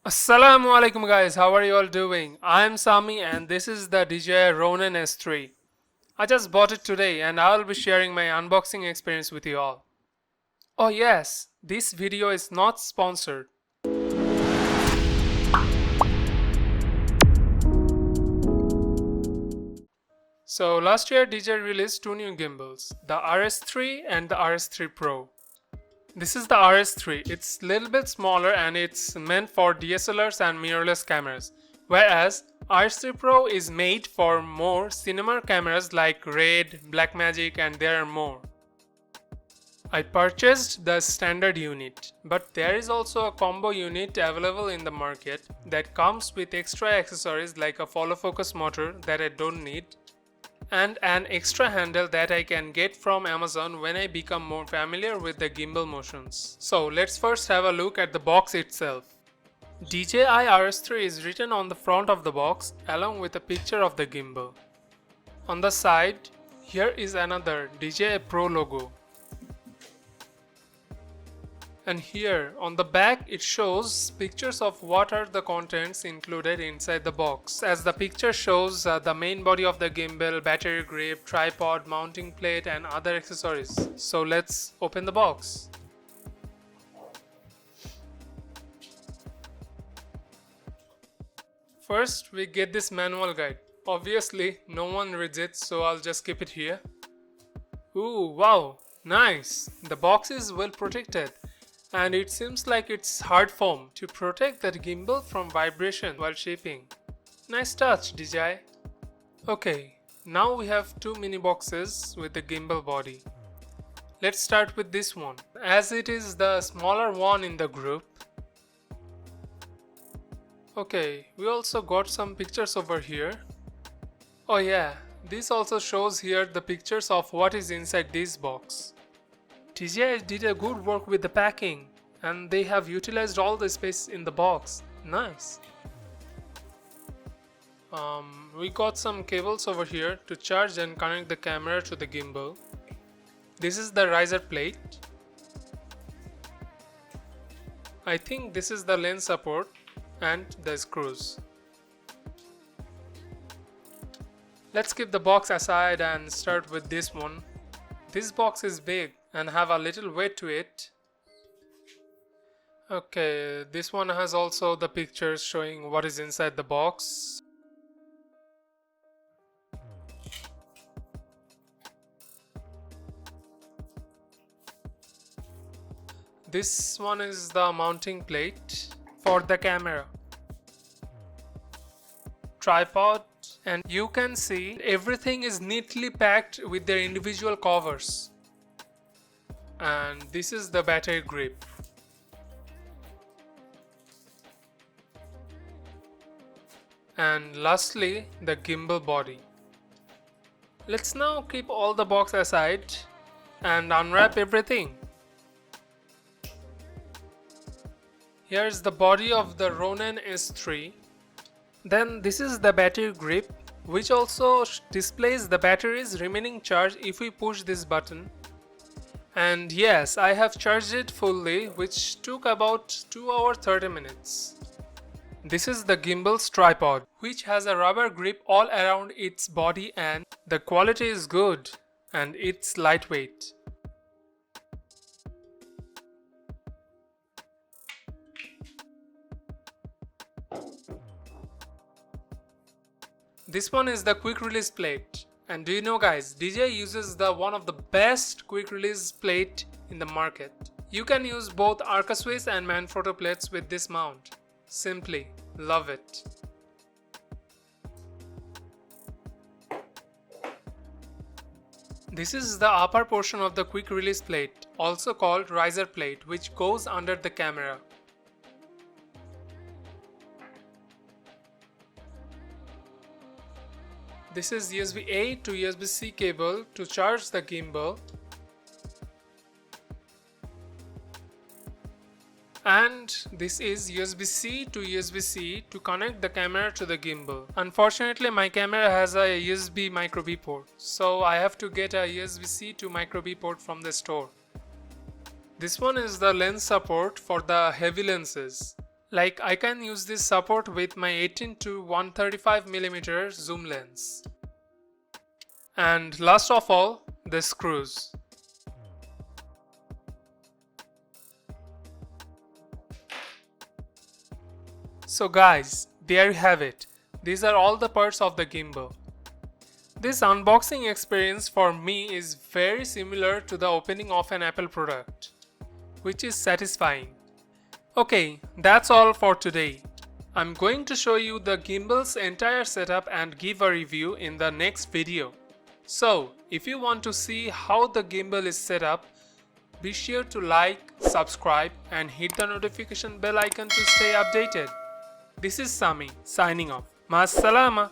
Assalamu alaikum guys, how are you all doing? I am Sami and this is the DJI RS3. I just bought it today and I will be sharing my unboxing experience with you all. Oh yes, this video is not sponsored. So last year DJI released two new gimbals, the RS3 and the RS3 Pro. This is the RS3. It's a little bit smaller and it's meant for DSLRs and mirrorless cameras, whereas RS3 Pro is made for more cinema cameras like Red, Blackmagic, and there are more. I purchased the standard unit, but there is also a combo unit available in the market that comes with extra accessories like a follow focus motor that I don't need, and an extra handle that I can get from Amazon when I become more familiar with the gimbal motions. So let's first have a look at the box itself. DJI RS3 is written on the front of the box along with a picture of the gimbal. On the side, here is another DJI Pro logo. And here on the back it shows pictures of what are the contents included inside the box, as the picture shows the main body of the gimbal, battery grip, tripod, mounting plate and other accessories. So let's open the box. First we get this manual guide. Obviously no one reads it, so I'll just keep it here. Ooh, wow, nice! The box is well protected. And it seems like it's hard foam to protect the gimbal from vibration while shipping. Nice touch, DJI. Okay, now we have two mini boxes with the gimbal body. Let's start with this one, as it is the smaller one in the group. Okay, we also got some pictures over here. Oh yeah, this also shows here the pictures of what is inside this box. DJI did a good work with the packing and they have utilized all the space in the box. Nice. We got some cables over here to charge and connect the camera to the gimbal. This is the riser plate. I think this is the lens support and the screws. Let's keep the box aside and start with this one. This box is big and have a little weight to it. Okay, this one has also the pictures showing what is inside the box. This one is the mounting plate for the camera, tripod, and you can see everything is neatly packed with their individual covers. And this is the battery grip. And lastly, the gimbal body. Let's now keep all the box aside and unwrap everything. Here's the body of the Ronin S3. Then this is the battery grip, which also displays the battery's remaining charge if we push this button. And yes, I have charged it fully, which took about 2 hours 30 minutes. This is the gimbal's tripod, which has a rubber grip all around its body and the quality is good and it's lightweight. This one is the quick release plate. And do you know guys, DJI uses the one of the best quick release plate in the market. You can use both Arca Swiss and Manfrotto plates with this mount. Simply love it. This is the upper portion of the quick release plate, also called riser plate, which goes under the camera. This is USB-A to USB-C cable to charge the gimbal. And this is USB-C to USB-C to connect the camera to the gimbal. Unfortunately, my camera has a USB micro B port, so I have to get a USB-C to micro B port from the store. This one is the lens support for the heavy lenses. Like I can use this support with my 18 to 135mm zoom lens. And last of all, the screws. So guys, there you have it. These are all the parts of the gimbal. This unboxing experience for me is very similar to the opening of an Apple product, which is satisfying. Okay, that's all for today. I'm going to show you the gimbal's entire setup and give a review in the next video. So, if you want to see how the gimbal is set up, be sure to like, subscribe and hit the notification bell icon to stay updated. This is Sami signing off. Ma salama.